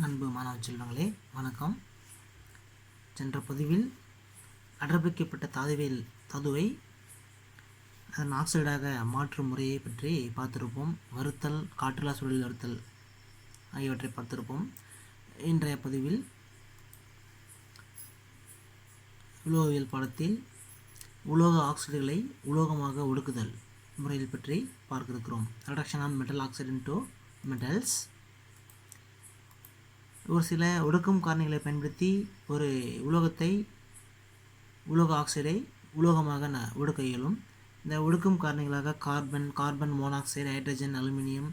அன்பு மாணவ செல்வங்களே வணக்கம். சென்ற பதிவில் அடர்ப்பிக்கப்பட்ட தாதுவை அதன் ஆக்சைடாக மாற்றும் முறையை பற்றி பார்த்திருப்போம். வறுத்தல், காற்றில்லா சூழலில் வறுத்தல் ஆகியவற்றை பார்த்திருப்போம். இன்றைய பதிவில் உலோகவியல் பாடத்தில் உலோக ஆக்சைடுகளை உலோகமாக ஒடுக்குதல் முறையில் பற்றி பார்க்க இருக்கிறோம். Reduction on metal oxide into metals. ஒரு சில ஒடுக்கும் காரணிகளை பயன்படுத்தி ஒரு உலோக ஆக்சைடை உலோகமாக ஒடுக்க இயலும். இந்த ஒடுக்கும் காரணிகளாக கார்பன் மோனாக்சைடு, ஹைட்ரஜன், அலுமினியம்,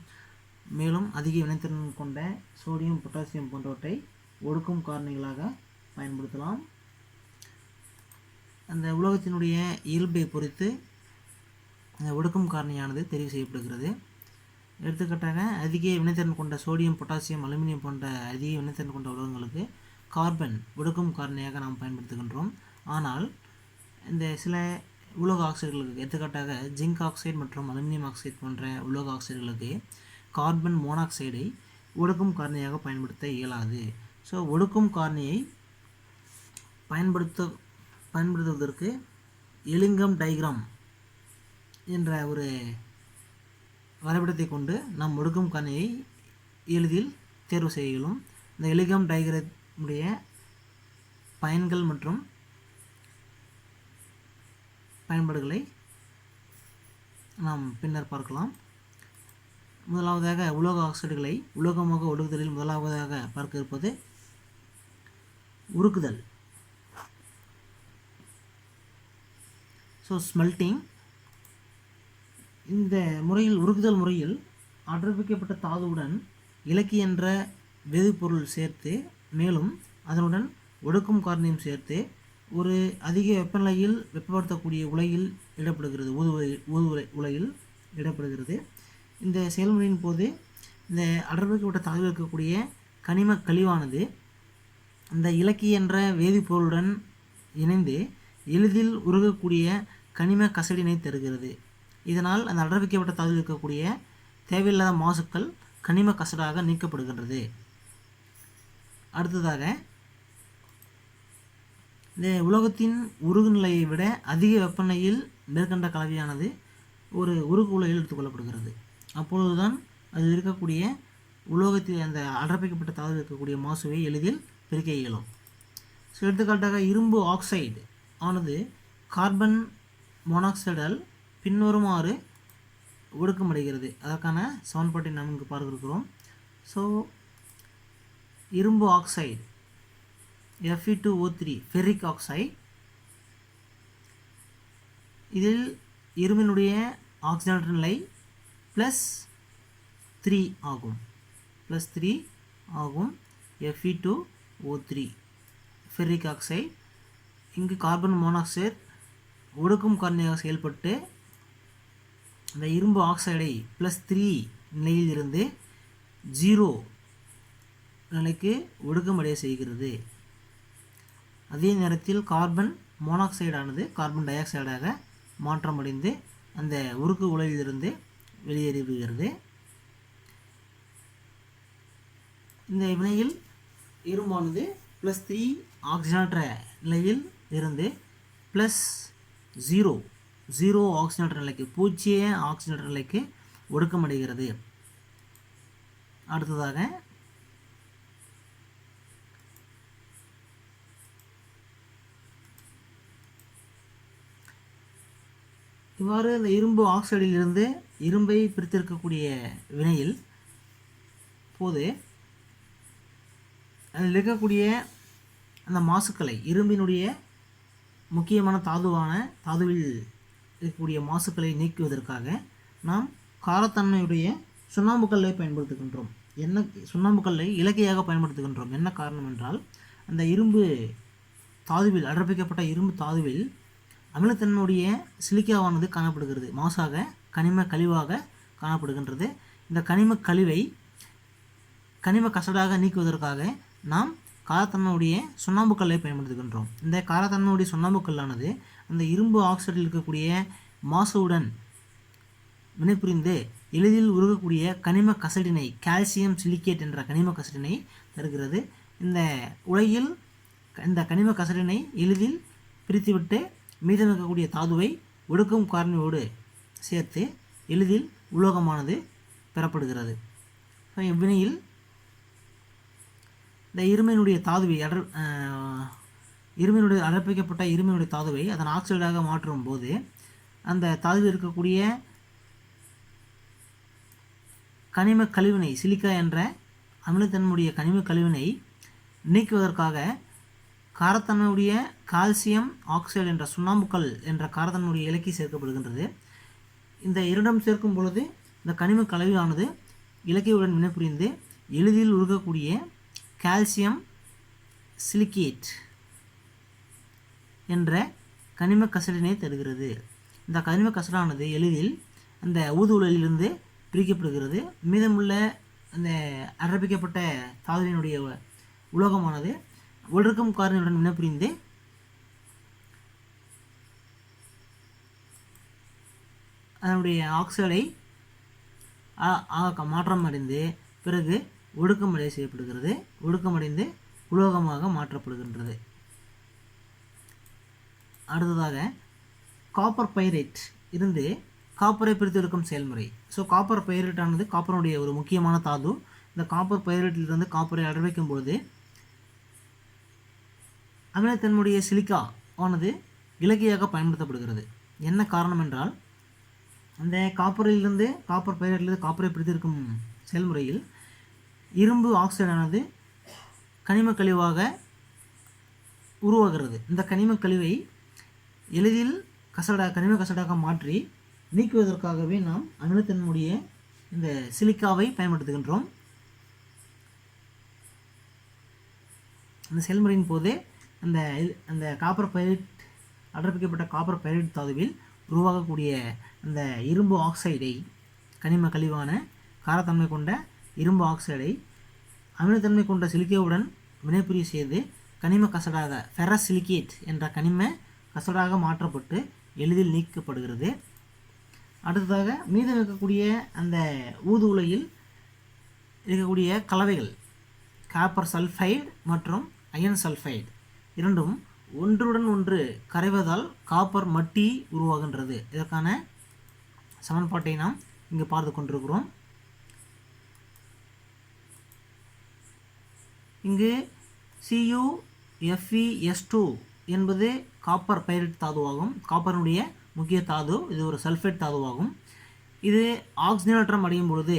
மேலும் அதிக வினைத்திறன் கொண்ட சோடியம், பொட்டாசியம் போன்றவற்றை ஒடுக்கும் காரணிகளாக பயன்படுத்தலாம். அந்த உலோகத்தினுடைய இயல்பை பொறுத்து அந்த ஒடுக்கும் காரணியானது தெரிவு செய்யப்படுகிறது. எடுத்துக்காட்டாக அதிக வினைத்திறன் கொண்ட சோடியம், பொட்டாசியம், அலுமினியம் போன்ற அதிக வினைத்திறன் கொண்ட உலோகங்களுக்கு கார்பன் ஒடுக்கும் காரணியாக நாம் பயன்படுத்துகின்றோம். ஆனால் இந்த சில உலோக ஆக்சைடுகளுக்கு, எடுத்துக்காட்டாக ஜிங்க் ஆக்சைடு மற்றும் அலுமினியம் ஆக்சைடு போன்ற உலோக ஆக்சைடுகளுக்கு கார்பன் மோனாக்சைடை ஒடுக்கும் காரணியாக பயன்படுத்த இயலாது. ஸோ ஒடுக்கும் காரணியை பயன்படுத்துவதற்கு எலிங்கம் டயக்ராம் என்ற ஒரு வரைபடத்தை கொண்டு நாம் ஒடுக்கும் காரணியை எளிதில் தேர்வு செய்ய இயலும். இந்த எலிகம் டயக்ராமுடைய பயன்கள் மற்றும் பயன்பாடுகளை நாம் பின்னர் பார்க்கலாம். முதலாவதாக உலோக ஆக்சைடுகளை உலோகமாக ஒடுக்குதலில் முதலாவதாக பார்க்க இருப்பது உருக்குதல். So smelting. இந்த முறையில், உருக்குதல் முறையில் அடர்ப்பிக்கப்பட்ட தாதுவுடன் இலக்கி என்ற வேதிப்பொருள் சேர்த்து, மேலும் அதனுடன் ஒடுக்கும் காரணியும் சேர்த்து ஒரு அதிக வெப்பநிலையில் வெப்பப்படுத்தக்கூடிய உலையில் இடப்படுகிறது. ஊது உலையில் இடப்படுகிறது. இந்த செயல்முறையின் போது இந்த அடர்ப்பிக்கப்பட்ட தாதுவில் இருக்கக்கூடிய கனிம கழிவானது இந்த இலக்கி என்ற வேதிப்பொருளுடன் இணைந்து எளிதில் உருகக்கூடிய கனிம கசடினை தருகிறது. இதனால் அந்த அடர்ப்பிக்கப்பட்ட தாதுவில் இருக்கக்கூடிய தேவையில்லாத மாசுக்கள் கனிம கசடாக நீக்கப்படுகின்றது. அடுத்ததாக, இந்த உலோகத்தின் உருகு நிலையை விட அதிக வெப்பநிலையில் மேற்கண்ட கலவையானது ஒரு உருகு உலையில் எடுத்துக்கொள்ளப்படுகிறது. அப்பொழுதுதான் அதில் இருக்கக்கூடிய உலோகத்தில் அந்த அடர்ப்பிக்கப்பட்ட தாதுவில் இருக்கக்கூடிய மாசுவை எளிதில் பிரிக்க இயலும். ஸோ எடுத்துக்காட்டாக இரும்பு ஆக்சைடு ஆனது கார்பன் மோனாக்சைடால் பின்வருமாறு ஒடுக்கமடைகிறது. அதற்கான சமன்பாட்டை நாம் இங்கு பார்க்க இருக்கிறோம். ஸோ இரும்பு ஆக்சைடு Fe2O3 ஃபெர்ரிக் ஆக்சைடு, இதில் இரும்பினுடைய ஆக்சிஜனேற்ற நிலை +3 ஆகும். Fe2O3 ferric oxide. இங்கு கார்பன் மோனாக்சைடு ஒடுக்கும் காரணியாக செயல்பட்டு அந்த இரும்பு ஆக்சைடை +3 நிலையில் இருந்து 0 நிலைக்கு ஒடுக்கமடைய செய்கிறது. அதே நேரத்தில் கார்பன் மோனாக்சைடானது கார்பன் டை ஆக்சைடாக மாற்றமடைந்து அந்த உருக்கு உலையிலிருந்து வெளியேறுகிறது. இந்த வினையில் இரும்பானது +3 ஆக்சிஜனேற்ற நிலையில் இருந்து +0 ஆக்சிஜனேற்ற நிலைக்கு, பூஜ்ஜிய ஆக்சிஜனேற்ற நிலைக்கு ஒடுக்கமடைகிறது. அடுத்ததாக, இவ்வாறு இந்த இரும்பு ஆக்சைடில் இருந்து இரும்பை பிரித்திருக்கக்கூடிய வினையில் போது அதில் இருக்கக்கூடிய அந்த மாசுக்களை, இரும்பினுடைய முக்கியமான தாதுவில் இருக்கக்கூடிய மாசுக்களை நீக்குவதற்காக நாம் காரத்தன்மையுடைய சுண்ணாம்புக்கல்லை பயன்படுத்துகின்றோம். சுண்ணாம்புக்கல்லை இலக்கையாக பயன்படுத்துகின்றோம். என்ன காரணம் என்றால், அந்த இரும்பு தாதுவில், அடர்ப்பிக்கப்பட்ட இரும்பு தாதுவில் அமிலத்தன்மையுடைய சிலிக்காவானது காணப்படுகிறது. மாசாக, கனிம கழிவாக காணப்படுகின்றது. இந்த கனிம கழிவை கனிம கசடாக நீக்குவதற்காக நாம் காரத்தன்மையுடைய சுண்ணாம்புக்கல்லை பயன்படுத்துகின்றோம். இந்த காரத்தன்மையுடைய சுண்ணாம்புக்கல்லானது அந்த இரும்பு ஆக்சைடில் இருக்கக்கூடிய மாசுவுடன் வினைபுரிந்து எளிதில் உருகக்கூடிய கனிம கசடினை கால்சியம் சிலிக்கேட் என்ற கனிம கசடினை தருகிறது. இந்த உலையில் இந்த கனிம கசடினை எளிதில் பிரித்துவிட்டு மீதம் இருக்கக்கூடிய தாதுவை ஒடுக்கும் காரணியோடு சேர்த்து எளிதில் உலோகமானது பெறப்படுகிறது. இவ்வினையில் இந்த இருமையினுடைய தாதுவை இருமையினுடைய அடர்ப்பிக்கப்பட்ட இருமையினுடைய தாதுவை அதன் ஆக்சைடாக மாற்றும் போது அந்த தாதுவில் இருக்கக்கூடிய கனிம கழிவினை சிலிக்கா என்ற அமிலத்தன்மையுடைய கனிம கழிவினை நீக்குவதற்காக காரத்தன்மையுடைய கால்சியம் ஆக்சைடு என்ற சுண்ணாம்புக்கல் என்ற காரத்தன்மையுடைய இலக்கி சேர்க்கப்படுகின்றது. இந்த இரண்டும் சேர்க்கும் பொழுது இந்த கனிம கலவையானது இலக்கியுடன் வினைபுரிந்து எளிதில் உருகக்கூடிய கால்சியம் சிலிக்கேட் என்ற கனிம கசடினை தருகிறது. இந்த கனிம கசடானது எளிதில் அந்த ஊதுகுழலிலிருந்து பிரிக்கப்படுகிறது. மீதமுள்ள அந்த அடர்ப்பிக்கப்பட்ட தாதுவினுடைய உலோகமானது ஒடுக்கும் காரணியுடன் வினைபுரிந்து அதனுடைய ஆக்சைடை மாற்றம் அடைந்து பிறகு ஒடுக்கமடை செய்யப்படுகிறது. ஒடுக்கமடைந்து உலோகமாக மாற்றப்படுகின்றது. அடுத்ததாக காப்பர் பைரேட் இருந்து காப்பரை பிரித்தெடுக்கும் செயல்முறை. ஸோ காப்பர் பைரேட்டானது காப்பருடைய ஒரு முக்கியமான தாது. இந்த காப்பர் பைரேட்டிலிருந்து காப்பரை அடர்வைக்கும் பொழுது அமிலத்தன்மையுடைய சிலிக்கா ஆனது இலக்கியாக பயன்படுத்தப்படுகிறது. என்ன காரணம் என்றால் அந்த காப்பரிலிருந்து காப்பர் பைரேட்டிலிருந்து காப்பரை பிரித்தெடுக்கும் செயல்முறையில் இரும்பு ஆக்சைடானது கனிம கழிவாக உருவாகிறது. இந்த கனிம கழிவை எளிதில் கனிம கசடாக மாற்றி நீக்குவதற்காகவே நாம் அமிலத்தன்மையுடைய இந்த சிலிக்காவை பயன்படுத்துகின்றோம். இந்த செயல்முறையின் போது அந்த காப்பர் பைரேட் அடர்ப்பிக்கப்பட்ட காப்பர் பைரேட் தாதுவில் உருவாகக்கூடிய அந்த இரும்பு ஆக்சைடை கனிம கழிவான காரத்தன்மை கொண்ட இரும்பு ஆக்சைடை அமிலத்தன்மை கொண்ட சிலிக்காவுடன் வினைபுரிய செய்து கனிம கசடாக ஃபெரஸ் சிலிக்கேட் என்ற கனிம கசடாக மாற்றப்பட்டு எளிதில் நீக்கப்படுகிறது. அடுத்ததாக மீதம் இருக்கக்கூடிய அந்த ஊது உலையில் இருக்கக்கூடிய கலவைகள் காப்பர் சல்ஃபைடு மற்றும் அயன் சல்ஃபைடு இரண்டும் ஒன்றுடன் ஒன்று கரைவதால் காப்பர் மட்டி உருவாகின்றது. இதற்கான சமன்பாட்டை நாம் இங்கு பார்த்து கொண்டிருக்கிறோம். இங்கு CuFeS2 என்பது காப்பர் பைரேட் தாதுவாகும். காப்பருடைய முக்கிய தாது. இது ஒரு சல்ஃபேட் தாதுவாகும். இது ஆக்சிஜனேற்றம் அடையும் பொழுது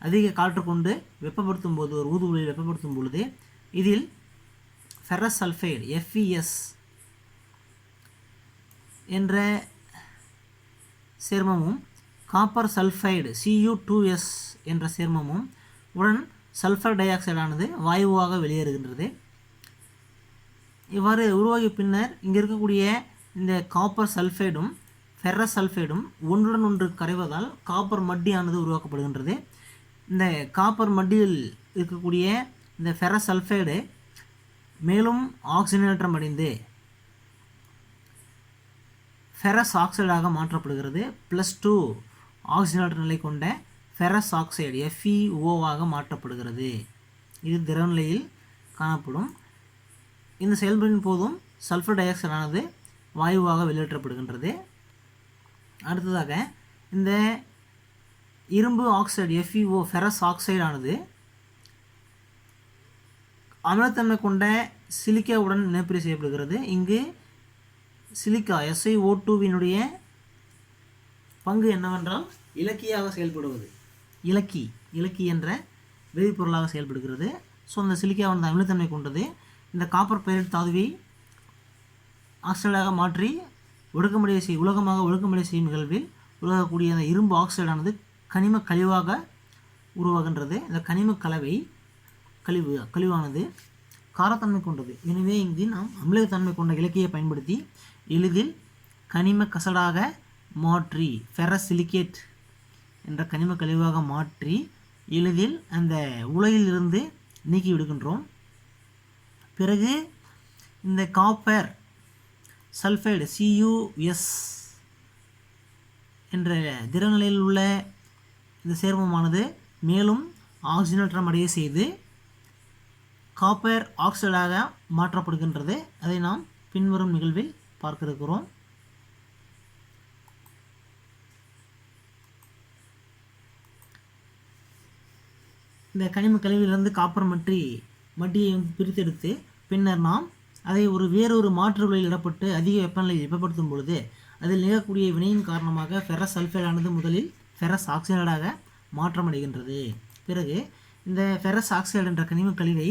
அதிக காற்று கொண்டு வெப்பப்படுத்தும் போது ஒரு ஊதுகுழலில் வெப்பப்படுத்தும் பொழுது இதில் ஃபெரஸ் சல்ஃபைடு FeS என்ற சேர்மமும் காப்பர் சல்ஃபைடு Cu2S என்ற சேர்மமும் உடன் சல்ஃபர் டை ஆக்சைடானது வாயுவாக வெளியேறுகின்றது. இவ்வாறு உருவாகிய பின்னர் இங்கே இருக்கக்கூடிய இந்த காப்பர் சல்ஃபைடும் ஃபெரஸ் சல்ஃபைடும் ஒன்றுடன் ஒன்று கரைவதால் காப்பர் மட்டியானது உருவாக்கப்படுகின்றது. இந்த காப்பர் மட்டியில் இருக்கக்கூடிய இந்த ஃபெரஸ் சல்ஃபைடு மேலும் ஆக்சிஜனேற்றம் அடைந்து ஃபெரஸ் ஆக்சைடாக மாற்றப்படுகிறது. +2 ஆக்சிஜனேற்ற நிலை கொண்ட ஃபெரஸ் ஆக்சைடு FeOவாக மாற்றப்படுகிறது. இது திரவ நிலையில் காணப்படும். இந்த செயல்முறையின் போதும் சல்ஃபர் டை ஆக்சைடானது வாயுவாக வெளியேற்றப்படுகின்றது. அடுத்ததாக இந்த இரும்பு ஆக்சைடு FeO ஃபெரஸ் ஆக்சைடானது அமிலத்தன்மை கொண்ட சிலிக்காவுடன் வினைபுரிய செய்யப்படுகிறது. இங்கு சிலிக்கா SiO2வினுடைய பங்கு என்னவென்றால் இலக்கியாக செயல்படுவது. இலக்கி என்ற வேதிப்பொருளாக செயல்படுகிறது. ஸோ அந்த சிலிக்கா வந்து அமிலத்தன்மை கொண்டது. இந்த காப்பர் பைரேட் தாதுவை ஆக்சைடாக மாற்றி உலோகமாக ஒடுக்கமடை செய்யும் நிகழ்வில் உருவாகக்கூடிய அந்த இரும்பு ஆக்சைடானது கனிம கழிவாக உருவாகின்றது. இந்த கனிம கழிவானது காரத்தன்மை கொண்டது. எனவே இங்கு நாம் அமிலத்தன்மை கொண்ட இலக்கியை பயன்படுத்தி எளிதில் கனிம கசடாக மாற்றி ஃபெரஸ் சிலிக்கேட் என்ற கனிம கழிவாக மாற்றி எளிதில் அந்த உலையிலிருந்து நீக்கி விடுகின்றோம். பிறகு இந்த காப்பர் சல்ஃபைடு CuS என்ற திரநிலையில் உள்ள இந்த சேர்மமானது மேலும் ஆக்சிஜனேற்றம் அடைய செய்து காப்பர் ஆக்சைடாக மாற்றப்படுகின்றது. அதை நாம் பின்வரும் நிகழ்வில் பார்க்க இருக்கிறோம். இந்த கனிம கழிவிலிருந்து காப்பர் மட்டியை பிரித்தெடுத்து பின்னர் நாம் அதை வேறொரு மாற்று விலையில் இடப்பட்டு அதிக வெப்பநிலையில் வெப்பப்படுத்தும் பொழுது அதில் நிகழக்கூடிய வினையின் காரணமாக ஃபெரஸ் சல்ஃபைடானது முதலில் ஃபெரஸ் ஆக்சைடாக மாற்றமடைகின்றது. பிறகு இந்த ஃபெரஸ் ஆக்சைடு என்ற கனிம கழிவை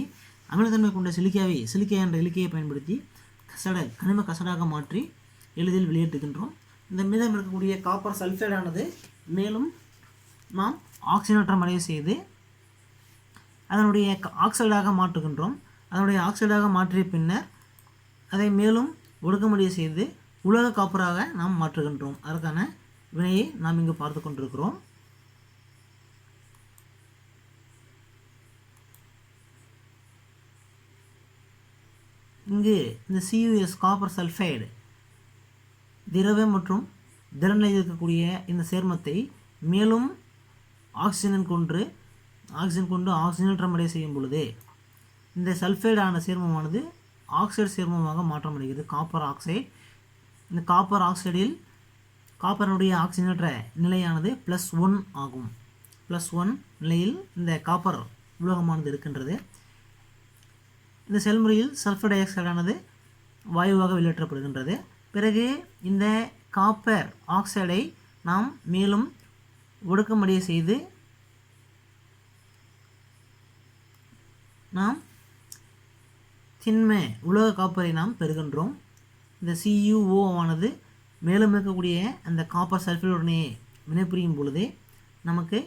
அமிலத்தன்மை கொண்ட சிலிக்கா என்ற இலக்கியை பயன்படுத்தி கனிம கசடாக மாற்றி எளிதில் வெளியேற்றுகின்றோம். இந்த மீதம் இருக்கக்கூடிய காப்பர் சல்ஃபைடானது மேலும் நாம் ஆக்சிஜனேற்றம் அடைய செய்து அதனுடைய ஆக்சைடாக மாற்றுகின்றோம். அதனுடைய ஆக்சைடாக மாற்றிய பின்னர் அதை மேலும் ஒடுக்கமடைய செய்து உலோக காப்பராக நாம் மாற்றுகின்றோம். அதற்கான வினையை நாம் இங்கு பார்த்து கொண்டிருக்கிறோம். இங்கு இந்த CuS காப்பர் சல்ஃபைடு திரவ மற்றும் திறனில் இருக்கக்கூடிய இந்த சேர்மத்தை மேலும் ஆக்சிஜன் கொண்டு ஆக்சிஜனேற்றம் அடைய செய்யும் பொழுது இந்த சல்ஃபைடான சேர்மமானது ஆக்சைடு சேர்மமாக மாற்றமடைகிறது. Copper oxide. இந்த காப்பர் ஆக்சைடில் காப்பருடைய ஆக்சிஜனேற்ற நிலையானது +1 ஆகும். +1 நிலையில் இந்த காப்பர் உலோகமானது இருக்கின்றது. இந்த செயல்முறையில் சல்ஃபர் டை ஆக்சைடானது வாயுவாக வெளியேற்றப்படுகின்றது. பிறகு இந்த காப்பர் ஆக்சைடை நாம் மேலும் ஒடுக்கமடைய செய்து நாம் திண்ம உலோக காப்பரை நாம் பெறுகின்றோம். இந்த CuO ஆனது மேலும் இருக்கக்கூடிய அந்த காப்பர் சல்ஃபைடுடனே வினைபுரியும் பொழுதே நமக்கு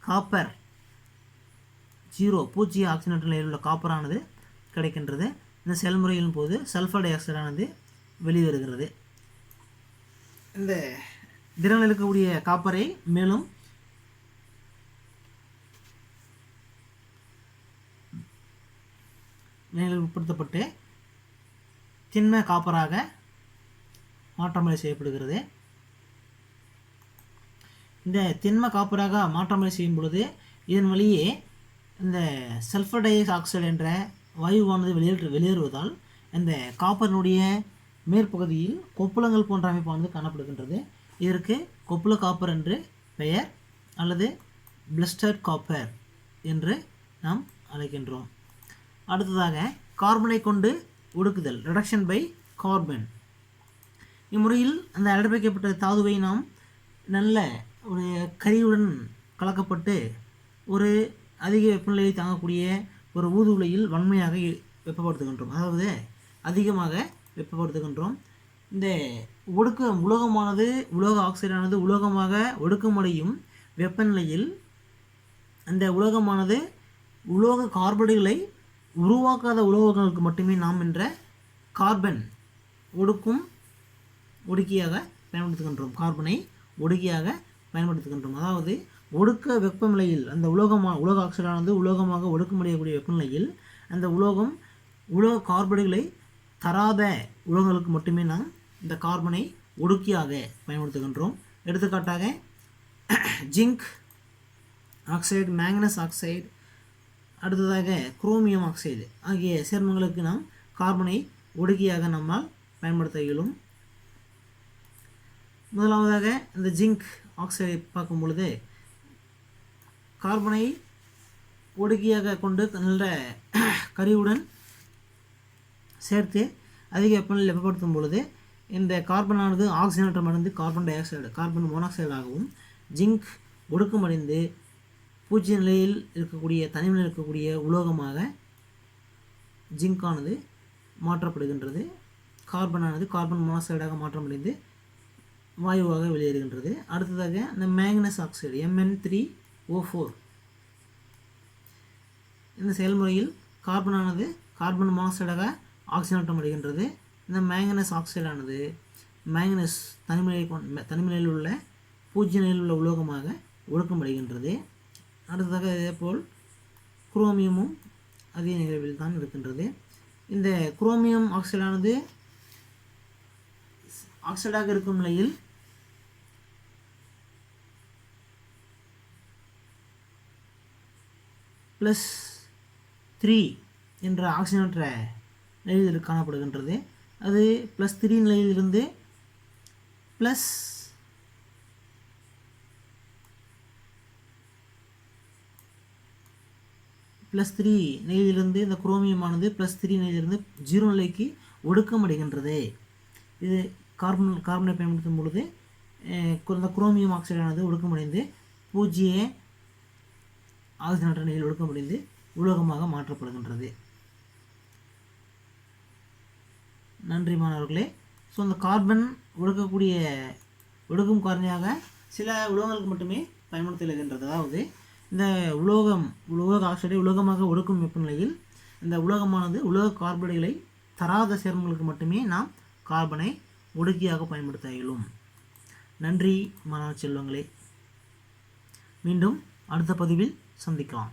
காப்பர் 0 பூஜ்ஜிய ஆக்சிஜனேற்ற நிலையில் உள்ள காப்பரானது கிடைக்கின்றது. இந்த செயல்முறையின் போது சல்ஃபர் டை ஆக்சைடானது வெளிவருகிறது. இந்த திறனில் இருக்கக்கூடிய காப்பரை மேலும் வினையில் உட்படுத்தப்பட்டு திண்ம காப்பராக மாற்றமடை செய்யப்படுகிறது. இந்த திண்ம காப்பராக மாற்றமடை செய்யும் பொழுது இதன் வழியே இந்த சல்ஃபர் டை ஆக்சைடு என்ற வாயுவானது வெளியேறுவதால் இந்த காப்பரினுடைய மேற்பகுதியில் கொப்புளங்கள் போன்ற அமைப்பானது காணப்படுகின்றது. இதற்கு கொப்புள காப்பர் என்று பெயர் அல்லது பிளஸ்டர்ட் காப்பர் என்று நாம் அழைக்கின்றோம். அடுத்ததாக கார்பனை கொண்டு ஒடுக்குதல், ரிடக்ஷன் பை கார்பன். இம்முறையில் அந்த அடைக்கப்பட்ட தாதுவை நாம் நல்ல ஒரு கரியுடன் கலக்கப்பட்டு ஒரு அதிக வெப்பநிலையை தாங்கக்கூடிய ஒரு ஊதுகுலையில் வன்மையாக வெப்பப்படுத்துகின்றோம். அதாவது அதிகமாக வெப்பப்படுத்துகின்றோம். இந்த உலோக ஆக்சைடானது உலோகமாக ஒடுக்கமடையும் வெப்பநிலையில் அந்த உலோகமானது உலோக கார்பைடுகளை உருவாக்காத உலோகங்களுக்கு மட்டுமே நாம் என்ற கார்பன் ஒடுக்கியாக பயன்படுத்துகின்றோம். கார்பனை ஒடுக்கியாக பயன்படுத்துகின்றோம். அதாவது ஒடுக்க வெப்பநிலையில் அந்த உலோக ஆக்சைடானது உலோகமாக ஒடுக்கமடையக்கூடிய வெப்பநிலையில் அந்த உலோக கார்பைடுகளை தராத உலோகங்களுக்கு மட்டுமே நாம் இந்த கார்பனை ஒடுக்கியாக பயன்படுத்துகின்றோம். எடுத்துக்காட்டாக ஜிங்க் ஆக்சைடு, மேங்கனஸ் ஆக்சைடு, அடுத்ததாக குரோமியம் ஆக்சைடு ஆகிய சேர்மங்களுக்கு நாம் கார்பனை ஒடுக்கியாக நம்மால் பயன்படுத்த இயலும். முதலாவதாக இந்த ஜிங்க் ஆக்சைடை பார்க்கும் பொழுது கார்பனை ஒடுக்கியாக கொண்டு நல்ல கரியுடன் சேர்த்து அதிக வெப்பநிலையில் வெப்பப்படுத்தும் பொழுது இந்த கார்பனானது ஆக்சிஜனேற்றம் அடைந்து கார்பன் மோனாக்சைடாகவும் ஜிங்க் ஒடுக்கமடைந்து பூஜ்ஜிய நிலையில் இருக்கக்கூடிய தனிமையில் இருக்கக்கூடிய உலோகமாக ஜிங்கானது மாற்றப்படுகின்றது. கார்பன் மோனாக்சைடாக மாற்றமடைந்து வாயுவாக வெளியேறுகின்றது. அடுத்ததாக இந்த மேங்கனஸ் ஆக்சைடு Mn3O4 இந்த செயல்முறையில் கார்பன் மோனாக்சைடாக ஆக்சிஜனேற்றம் அடைகின்றது. இந்த மேங்கனஸ் ஆக்சைடானது மேங்கனஸ் தனிமையில் உள்ள பூஜ்ஜிய நிலையில் உள்ள உலோகமாக ஒடுக்கமடைகின்றது. அடுத்ததாக இதேபோல் குரோமியமும் அதே நிகழ்வில் தான் இருக்கின்றது. இந்த குரோமியம் ஆக்சைடானது ஆக்சைடாக இருக்கும் நிலையில் +3 என்ற ஆக்சிஜனற்ற நிலையில் காணப்படுகின்றது. அது +3 நிலையிலிருந்து +3 நிலையிலிருந்து இந்த குரோமியமானது +3 நிலையிலிருந்து 0 நிலைக்கு ஒடுக்கமடைகின்றது. இது கார்பனை பயன்படுத்தும் பொழுது இந்த குரோமியம் ஆக்சைடானது ஒடுக்கமடைந்து 0 ஆக்சிஜனற்ற நிலையில் ஒடுக்கமடைந்து உலோகமாக மாற்றப்படுகின்றது. நன்றி மாணவர்களே. ஸோ அந்த கார்பன் ஒடுக்கும் காரணியாக சில உலோகங்களுக்கு மட்டுமே பயன்படுத்தப்படுகின்றது. அதாவது இந்த உலோக ஆக்சைடை உலோகமாக ஒடுக்கும் வெப்பநிலையில் இந்த உலோகமானது உலோக கார்பைடுகளை தராத சேர்மங்களுக்கு மட்டுமே நாம் கார்பனை ஒடுக்கியாக பயன்படுத்த இயலும். நன்றி மாணவ செல்வங்களே. மீண்டும் அடுத்த பதிவில் சந்திக்கலாம்.